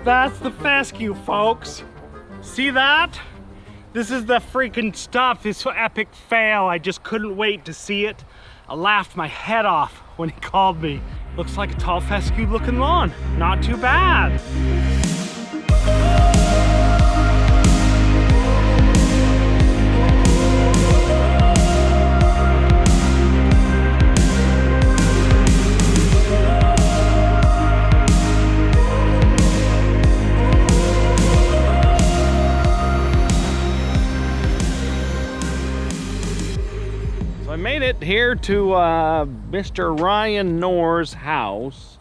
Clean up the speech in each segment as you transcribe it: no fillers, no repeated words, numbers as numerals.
That's the fescue, folks. See that? This is the freaking stuff, this epic fail. I just couldn't wait to see it. I laughed my head off when he called me. Looks like a tall fescue looking lawn. Not too bad. I made it here to Mr. Ryan Knorrs' house,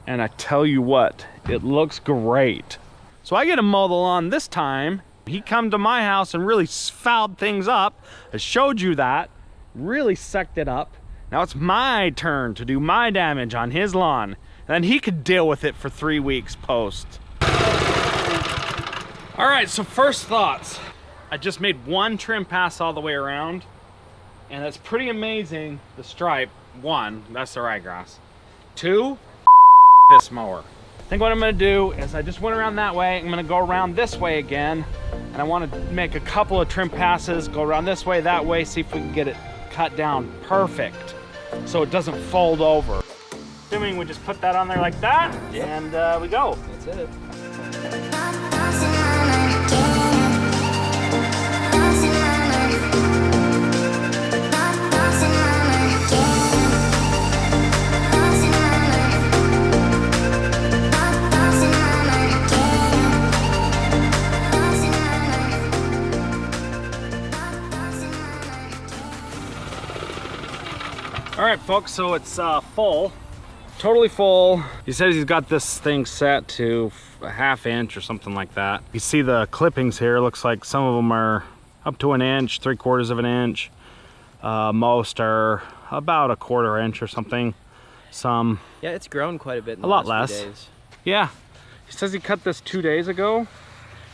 and I tell you what, it looks great. So I get to mow the lawn this time. He come to my house and really fouled things up. I showed you that, really sucked it up. Now it's my turn to do my damage on his lawn, and then he could deal with it for 3 weeks post. All right, so first thoughts. I just made one trim pass all the way around. And that's pretty amazing, the stripe. One, that's the ryegrass. Two, this mower. I think what I'm gonna do is I just went around that way. I'm gonna go around this way again. And I wanna make a couple of trim passes, go around this way, that way, see if we can get it cut down perfect so it doesn't fold over. Assuming we just put that on there like that, yep. And we go. That's it. All right, folks, so it's full, totally full. He says he's got this thing set to a 1/2 inch or something like that. You see the clippings here, looks like some of them are up to 1 inch, 3/4 of an inch. Most are about a 1/4 inch or something. Some. Yeah, it's grown quite a bit in the last last few few days. days. Yeah, he says he cut this 2 days ago.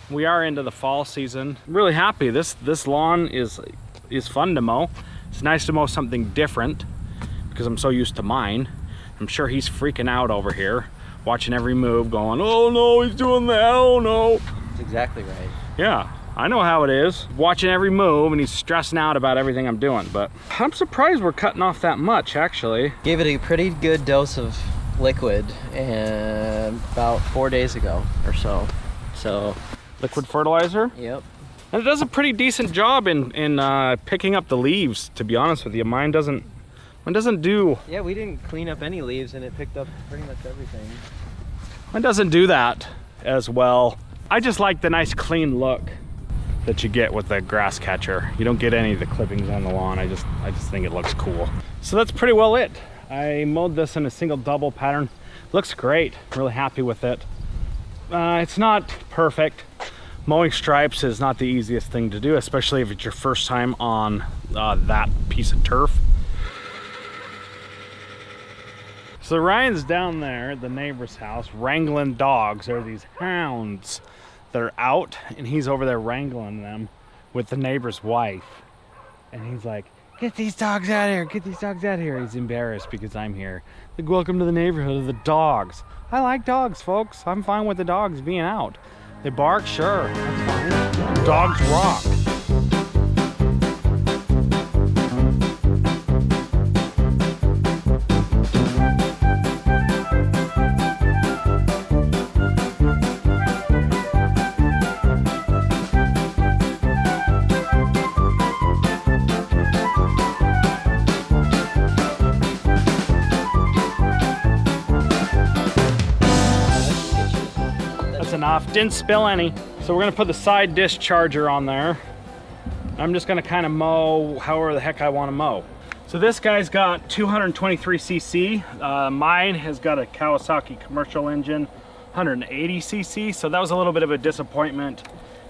We are into the fall season. I'm really happy. This lawn is fun to mow. It's nice to mow something different, because I'm so used to mine. I'm sure he's freaking out over here, watching every move, going, oh no, he's doing that, oh no. That's exactly right. Yeah, I know how it is. Watching every move, and he's stressing out about everything I'm doing, but I'm surprised we're cutting off that much, actually. Gave it a pretty good dose of liquid and about 4 days ago or so. Liquid fertilizer? Yep. And it does a pretty decent job in picking up the leaves, to be honest with you. Mine doesn't do. Yeah, we didn't clean up any leaves and it picked up pretty much everything. Mine doesn't do that as well. I just like the nice clean look that you get with the grass catcher. You don't get any of the clippings on the lawn. I just think it looks cool. So that's pretty well it. I mowed this in a single double pattern. Looks great, really happy with it. It's not perfect. Mowing stripes is not the easiest thing to do, especially if it's your first time on that piece of turf. So Ryan's down there at the neighbor's house wrangling dogs. There are these hounds that are out, and he's over there wrangling them with the neighbor's wife. And he's like, get these dogs out of here, get these dogs out of here. He's embarrassed because I'm here. Like, welcome to the neighborhood of the dogs. I like dogs, folks. I'm fine with the dogs being out. They bark, sure, that's fine. Dogs rock. Enough, didn't spill any. So we're gonna put the side discharger on there. I'm just gonna kind of mow however the heck I want to mow. So this guy's got 223 cc. Mine has got a Kawasaki commercial engine, 180 cc. So that was a little bit of a disappointment,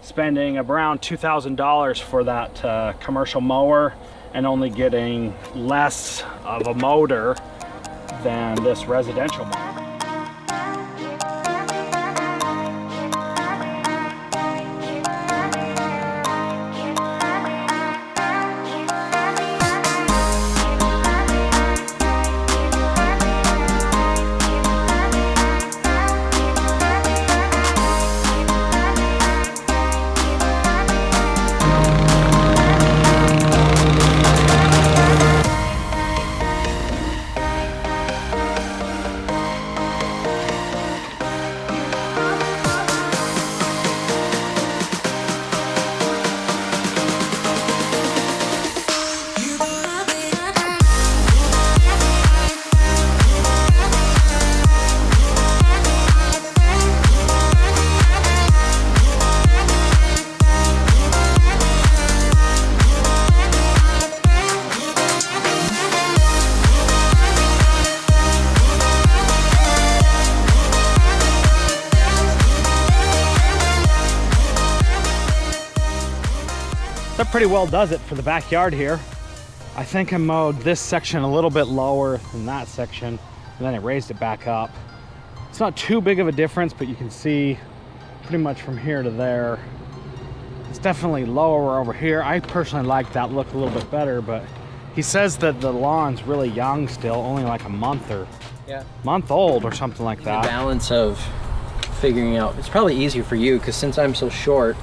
spending around $2,000 for that commercial mower and only getting less of a motor than this residential mower. That pretty well does it for the backyard here. I think I mowed this section a little bit lower than that section, and then I raised it back up. It's not too big of a difference, but you can see pretty much from here to there. It's definitely lower over here. I personally like that look a little bit better, but he says that the lawn's really young still, only like a month old or something like that. The balance of figuring out, it's probably easier for you because since I'm so short,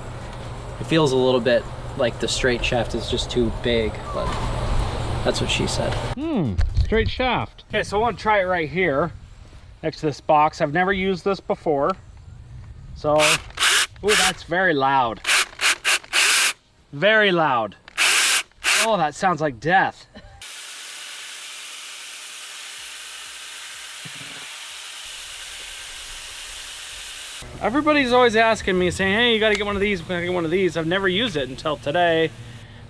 it feels a little bit like the straight shaft is just too big, but that's what she said. Straight shaft. Okay, so I want to try it right here next to this box. I've never used this before. So, ooh, that's very loud. Very loud. Oh, that sounds like death. Everybody's always asking me, saying, hey, you gotta get one of these, you gotta get one of these. I've never used it until today.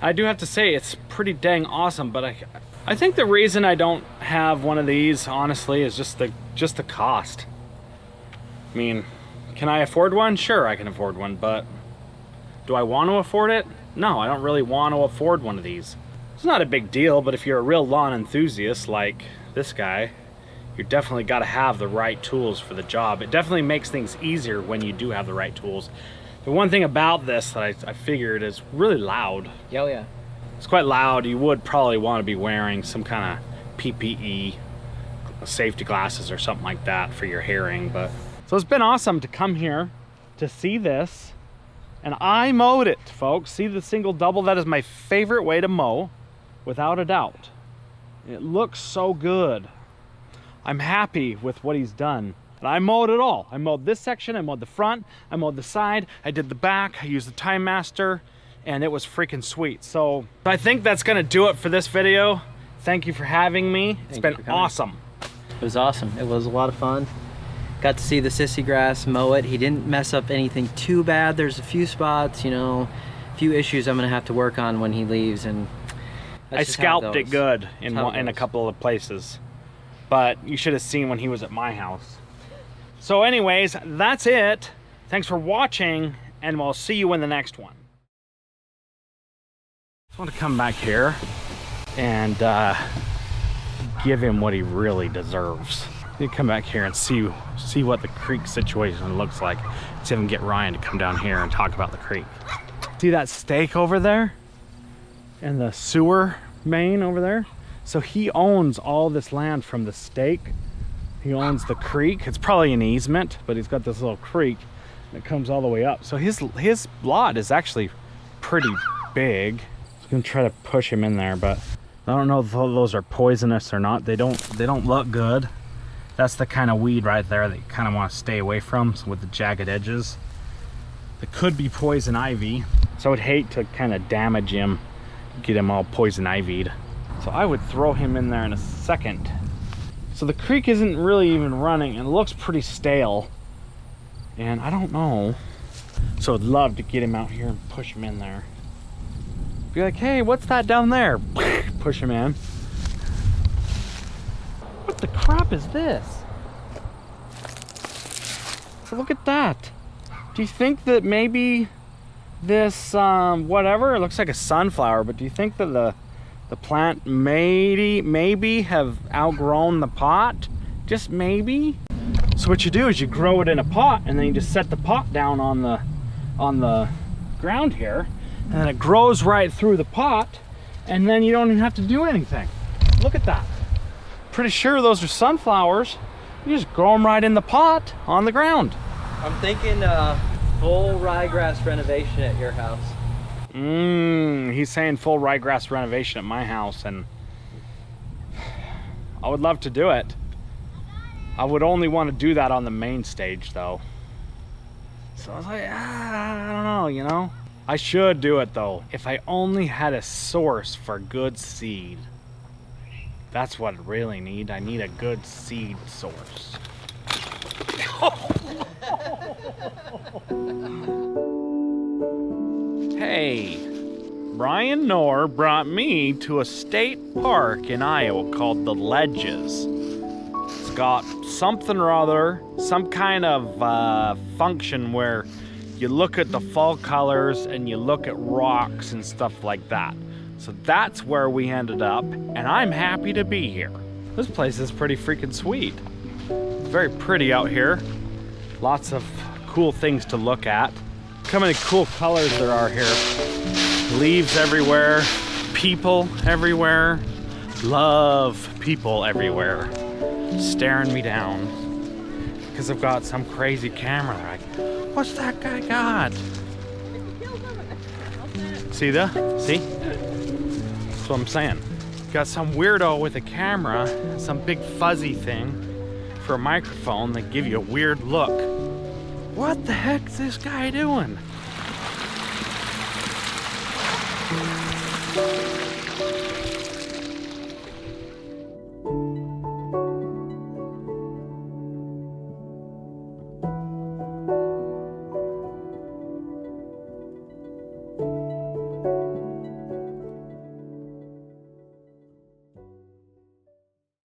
I do have to say it's pretty dang awesome, but I think the reason I don't have one of these, honestly, is just the cost. I mean, can I afford one? Sure, I can afford one, but do I want to afford it? No, I don't really want to afford one of these. It's not a big deal, but if you're a real lawn enthusiast like this guy, you definitely got to have the right tools for the job. It definitely makes things easier when you do have the right tools. The one thing about this that I figured is really loud. Oh yeah. It's quite loud. You would probably want to be wearing some kind of PPE, safety glasses or something like that for your hearing. But so it's been awesome to come here to see this. And I mowed it, folks. See the single double? That is my favorite way to mow, without a doubt. It looks so good. I'm happy with what he's done. And I mowed it all. I mowed this section, I mowed the front, I mowed the side, I did the back, I used the Time Master, and it was freaking sweet. So I think that's gonna do it for this video. Thank you for having me. It's been awesome. It was awesome. It was a lot of fun. Got to see the sissy grass, mow it. He didn't mess up anything too bad. There's a few spots, you know, a few issues I'm gonna have to work on when he leaves, and I scalped it good in a couple of places. But you should have seen when he was at my house. So anyways, that's it. Thanks for watching, and we'll see you in the next one. I just want to come back here and give him what he really deserves. You come back here and see what the creek situation looks like. See if I can get Ryan to come down here and talk about the creek. See that stake over there? And the sewer main over there? So he owns all this land from the stake. He owns the creek. It's probably an easement, but he's got this little creek that comes all the way up. So his lot is actually pretty big. I'm gonna try to push him in there, but I don't know if those are poisonous or not. They don't look good. That's the kind of weed right there that you kind of want to stay away from, with the jagged edges. It could be poison ivy, so I would hate to kind of damage him, get him all poison ivied. So I would throw him in there in a second. So the creek isn't really even running, and it looks pretty stale. And I don't know. So I'd love to get him out here and push him in there. Be like, hey, what's that down there? Push him in. What the crap is this? So look at that. Do you think that maybe this, whatever, it looks like a sunflower, but do you think that the plant maybe have outgrown the pot? Just maybe? So what you do is you grow it in a pot, and then you just set the pot down on the ground here, and then it grows right through the pot, and then you don't even have to do anything. Look at that. Pretty sure those are sunflowers. You just grow them right in the pot on the ground. I'm thinking full ryegrass renovation at your house. He's saying full ryegrass renovation at my house, and I would love to do it. I would only want to do that on the main stage though. So I was like, I don't know, you know? I should do it though, if I only had a source for good seed. That's what I really need. I need a good seed source. Hey, Brian Knorr brought me to a state park in Iowa called the Ledges. It's got something or other, some kind of function where you look at the fall colors and you look at rocks and stuff like that. So that's where we ended up, and I'm happy to be here. This place is pretty freaking sweet. Very pretty out here. Lots of cool things to look at. Look how many cool colors there are here. Leaves everywhere, people everywhere. Love people everywhere. Staring me down. Because I've got some crazy camera. Like, what's that guy got? See that? See? That's what I'm saying. Got some weirdo with a camera, some big fuzzy thing for a microphone that give you a weird look. What the heck is this guy doing?